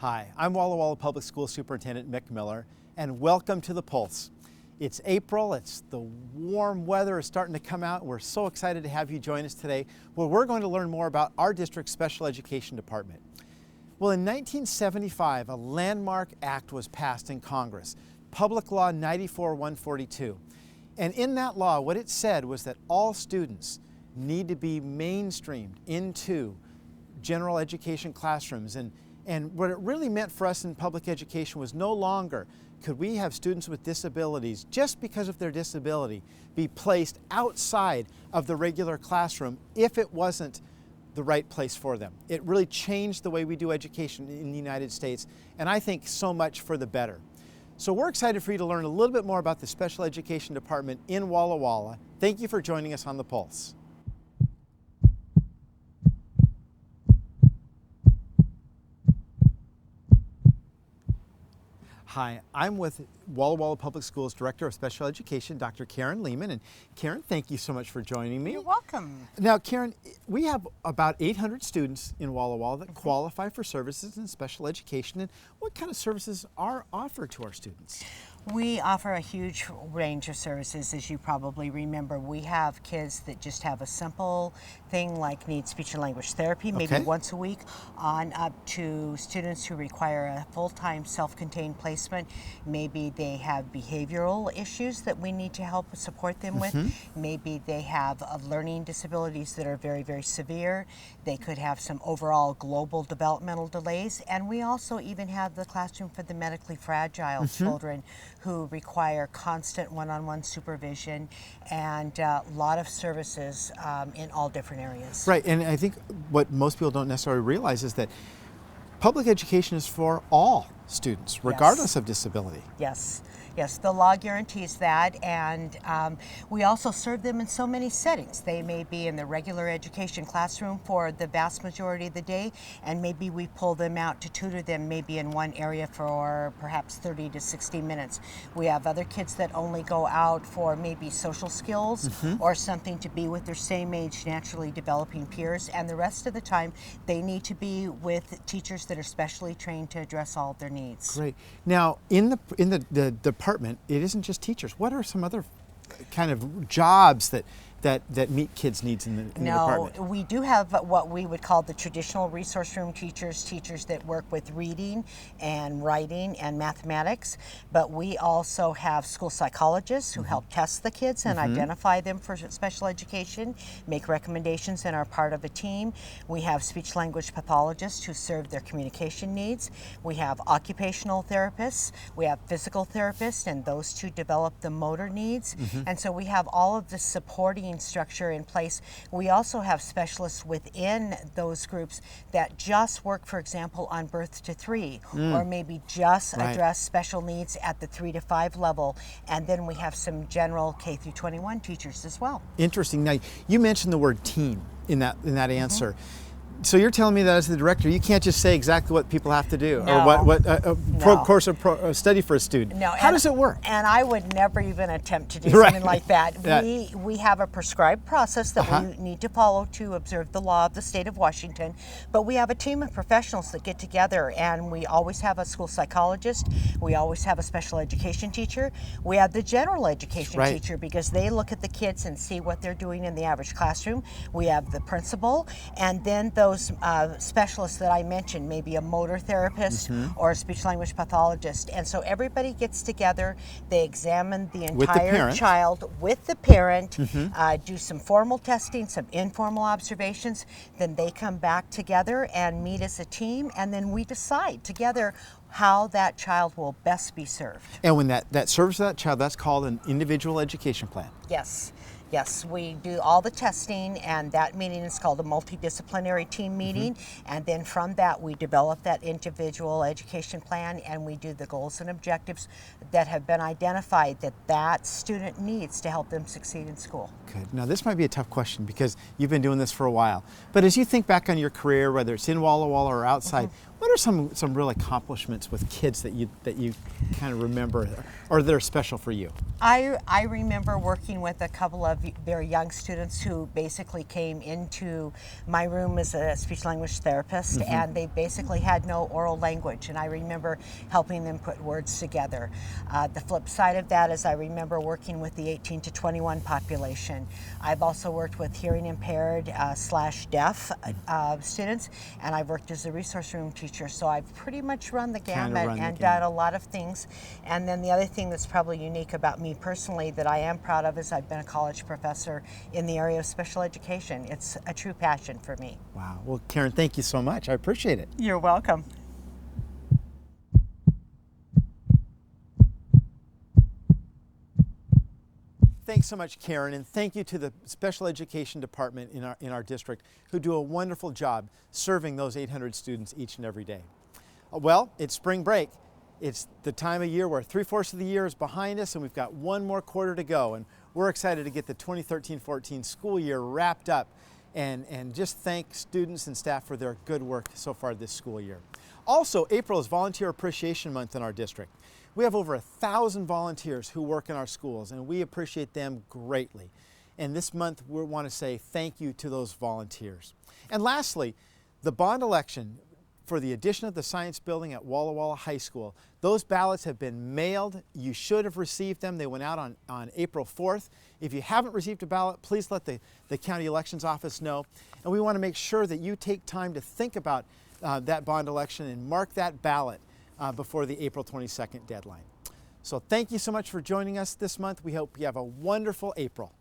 Hi, I'm Walla Walla Public School Superintendent Mick Miller, and welcome to The Pulse. It's April, the warm weather is starting to come out. We're so excited to have you join us today, where we're going to learn more about our district's special education department. Well, in 1975, a landmark act was passed in Congress, Public Law 94-142. And in that law, what it said was that all students need to be mainstreamed into general education classrooms. And what it really meant for us in public education was no longer could we have students with disabilities, just because of their disability, be placed outside of the regular classroom if it wasn't the right place for them. It really changed the way we do education in the United States, and I think so much for the better. So we're excited for you to learn a little bit more about the special education department in Walla Walla. Thank you for joining us on The Pulse. Hi, I'm with Walla Walla Public Schools Director of Special Education, Dr. Karen Lehman. And Karen, thank you so much for joining me. You're welcome. Now, Karen, we have about 800 students in Walla Walla that qualify for services in special education. And what kind of services are offered to our students? We offer a huge range of services. As you probably remember, we have kids that just have a simple thing like need speech and language therapy, maybe once a week, on up to students who require a full-time self-contained placement. Maybe they have behavioral issues that we need to help support them with. Maybe they have learning disabilities that are very, very severe. They could have some overall global developmental delays. And we also even have the classroom for the medically fragile children who require constant one-on-one supervision and a lot of services in all different areas. Right, and I think what most people don't necessarily realize is that public education is for all students, regardless of disability. Yes. Yes, the law guarantees that, and we also serve them in so many settings. They may be in the regular education classroom for the vast majority of the day, and maybe we pull them out to tutor them maybe in one area for perhaps 30 to 60 minutes. We have other kids that only go out for maybe social skills or something to be with their same age, naturally developing peers, and the rest of the time they need to be with teachers that are specially trained to address all of their needs. Great. Now, in the department, it isn't just teachers. What are some other kind of jobs that meet kids' needs in the department? We do have what we would call the traditional resource room teachers that work with reading and writing and mathematics, but we also have school psychologists who help test the kids and identify them for special education, make recommendations, and are part of a team. We have speech language pathologists who serve their communication needs. We have occupational therapists, we have physical therapists, and those two develop the motor needs. And so we have all of the supporting structure in place. We also have specialists within those groups that just work, for example, on birth to 3, or maybe just address special needs at the 3 to 5 level. And then we have some general K through 21 teachers as well. Interesting. Now, you mentioned the word team in that answer. So you're telling me that as the director, you can't just say exactly what people have to do, or what course of study for a student. No. How does it work? And I would never even attempt to do something like that. We have a prescribed process that we need to follow to observe the law of the state of Washington, but we have a team of professionals that get together, and we always have a school psychologist, we always have a special education teacher, we have the general education teacher, because they look at the kids and see what they're doing in the average classroom. We have the principal, and then those specialists that I mentioned, maybe a motor therapist or a speech language pathologist. And so everybody gets together, they examine the entire child with the parent, do some formal testing, some informal observations, then they come back together and meet as a team, and then we decide together how that child will best be served. And when that serves that child, that's called an individual education plan. Yes. Yes, we do all the testing, and that meeting is called a multidisciplinary team meeting, and then from that we develop that individual education plan, and we do the goals and objectives that have been identified that student needs to help them succeed in school. Good. Now this might be a tough question because you've been doing this for a while, but as you think back on your career, whether it's in Walla Walla or outside, what are some real accomplishments with kids that you kind of remember or that are special for you? I remember working with a couple of very young students who basically came into my room as a speech language therapist, and they basically had no oral language, and I remember helping them put words together. The flip side of that is I remember working with the 18 to 21 population. I've also worked with hearing impaired / deaf students, and I've worked as a resource room teacher, so I've pretty much run the gamut and done a lot of things. And then the other thing that's probably unique about me personally that I am proud of is I've been a college professor in the area of special education. It's a true passion for me. Wow. Well, Karen, thank you so much. I appreciate it. You're welcome. Thanks so much, Karen, and thank you to the special education department in our district who do a wonderful job serving those 800 students each and every day. Well, it's spring break. It's the time of year where 3/4 of the year is behind us and we've got one more quarter to go, and we're excited to get the 2013-14 school year wrapped up and just thank students and staff for their good work so far this school year. Also, April is Volunteer Appreciation Month in our district. We have over 1,000 volunteers who work in our schools, and we appreciate them greatly. And this month, we want to say thank you to those volunteers. And lastly, the bond election for the addition of the science building at Walla Walla High School. Those ballots have been mailed. You should have received them. They went out on April 4th. If you haven't received a ballot, please let the county elections office know. And we want to make sure that you take time to think about that bond election and mark that ballot before the April 22nd deadline. So thank you so much for joining us this month. We hope you have a wonderful April.